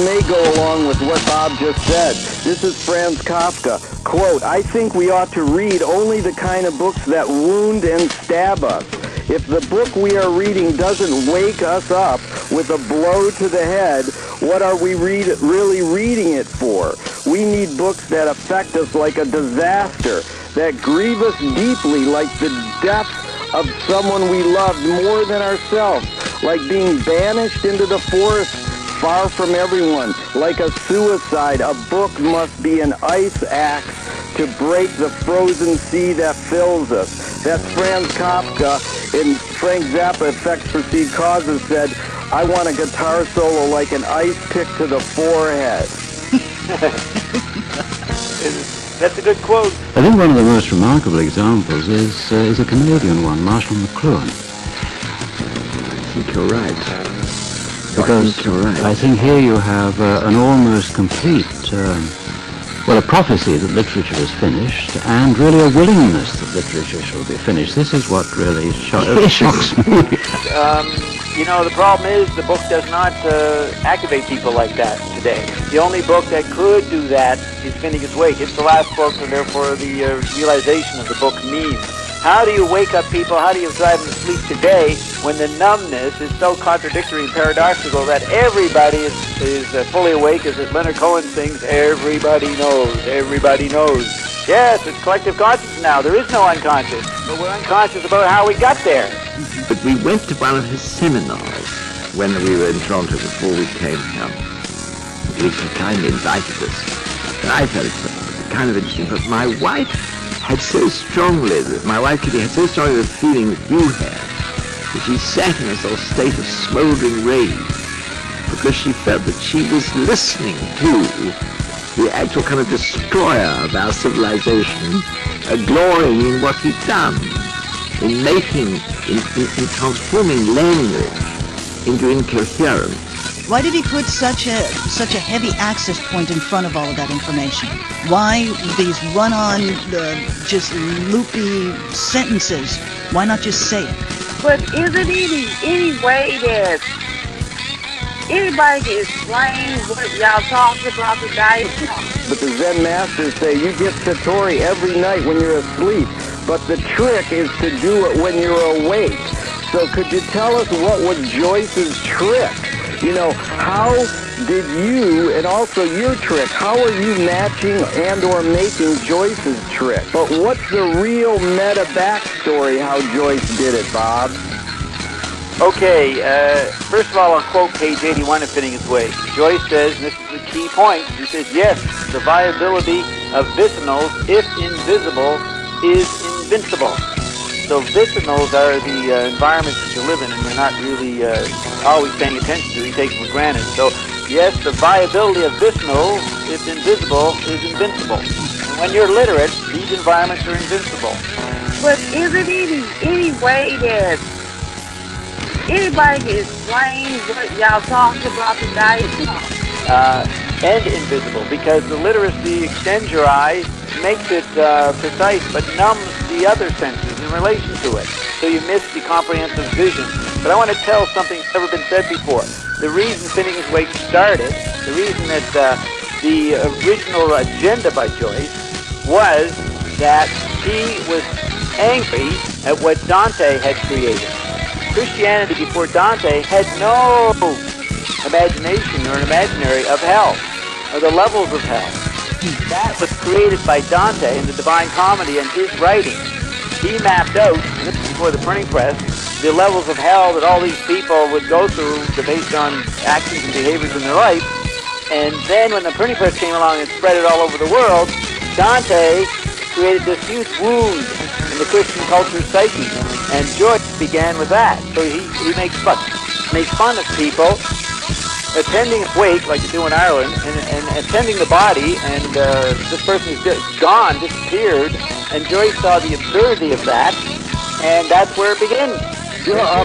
may go along with what Bob just said. This is Franz Kafka. Quote, I think we ought to read only the kind of books that wound and stab us. If the book we are reading doesn't wake us up with a blow to the head, what are we really reading it for? We need books that affect us like a disaster, that grieve us deeply like the death of someone we loved more than ourselves, like being banished into the forest far from everyone, like a suicide. A book must be an ice axe to break the frozen sea that fills us. That's Franz Kafka. In Frank Zappa, Effects Precede Causes, said, I want a guitar solo like an ice pick to the forehead. That's a good quote. I think one of the most remarkable examples is a Canadian one, Marshall McLuhan. I think you're right. Because I think here you have an almost complete, a prophecy that literature is finished, and really a willingness that literature shall be finished. This is what really shocks me. The problem is the book does not activate people like that today. The only book that could do that is Phineas Wake. It's the last book, and therefore the realization of the book's means. How do you wake up people? How do you drive them to sleep today when the numbness is so contradictory and paradoxical that everybody is fully awake, as Leonard Cohen sings, everybody knows, everybody knows. Yes, it's collective consciousness now. There is no unconscious, but we're unconscious about how we got there. But we went to one of his seminars when we were in Toronto before we came here. He kindly invited us. And I felt it kind of interesting, but my wife had so strongly, my wife Kitty had so strongly the feeling that you had, that she sat in a sort of state of smouldering rage, because she felt that she was listening to the actual kind of destroyer of our civilization, glorying in what he'd done, in making, in transforming language into incoherence. Why did he put such a heavy access point in front of all of that information? Why these run-on, just loopy sentences? Why not just say it? But isn't any way that anybody can explain what y'all talking about tonight? But the Zen masters say you get Satori every night when you're asleep, but the trick is to do it when you're awake. So could you tell us what was Joyce's trick? How did you, and also your trick, how are you matching and or making Joyce's trick? But what's the real meta backstory how Joyce did it, Bob? Okay, first of all, I'll quote page 81 of Phineas Wake. Joyce says, and this is the key point, she says, yes, the viability of vicinals, if invisible, is invincible. So vicinals are the environments that you live in and you're not really always paying attention to. You take them for granted. So, yes, the viability of vicinals, if invisible, is invincible. And when you're literate, these environments are invincible. But isn't any way that anybody can explain what y'all talking about tonight? And invisible, because the literacy extends your eye, makes it precise, but numbs the other senses in relation to it. So you miss the comprehensive vision. But I want to tell something that's never been said before. The reason Phineas Wake started, the reason that the original agenda by Joyce was that he was angry at what Dante had created. Christianity before Dante had no imagination or an imaginary of hell, or the levels of hell. That was created by Dante in the Divine Comedy and his writing. He mapped out, and this is before the printing press, the levels of hell that all these people would go through based on actions and behaviors in their life. And then when the printing press came along and spread it all over the world, Dante created this huge wound in the Christian culture's psyche. And Joyce began with that. So he makes fun of people attending a wake, like you do in Ireland, and attending the body, and this person is gone, disappeared, and Joyce saw the absurdity of that, and that's where it begins.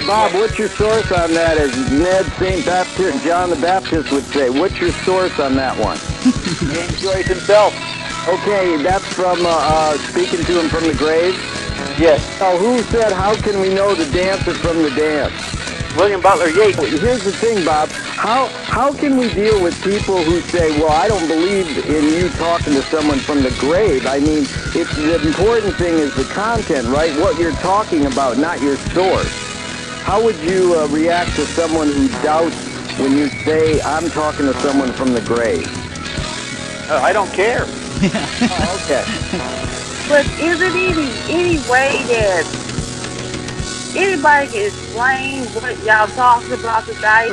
Bob, what's your source on that, as Ned St. Baptist, John the Baptist would say? What's your source on that one? James Joyce himself. Okay, that's from Speaking to Him from the Grave? Yes. Oh, who said, how can we know the dancer from the dance? William Butler Yeats. Here's the thing, Bob. How can we deal with people who say, well, I don't believe in you talking to someone from the grave? I mean, the important thing is the content, right? What you're talking about, not your source. How would you react to someone who doubts when you say, I'm talking to someone from the grave? I don't care. Oh, okay. But is it any way that anybody can explain what y'all talking about today?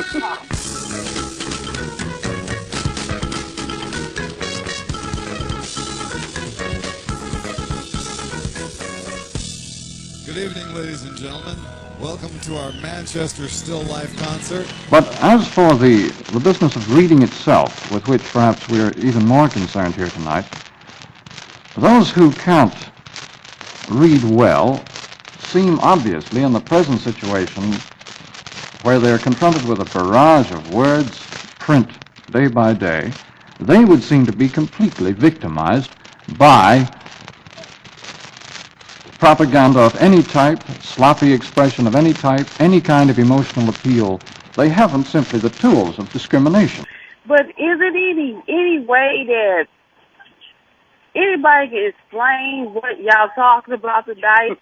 Good evening, ladies and gentlemen. Welcome to our Manchester Still Life concert. But as for the business of reading itself, with which perhaps we're even more concerned here tonight, those who can't read well seem obviously in the present situation where they're confronted with a barrage of words, print day by day, they would seem to be completely victimized by propaganda of any type, sloppy expression of any type, any kind of emotional appeal. They haven't simply the tools of discrimination. But is it any way that anybody can explain what y'all talking about today?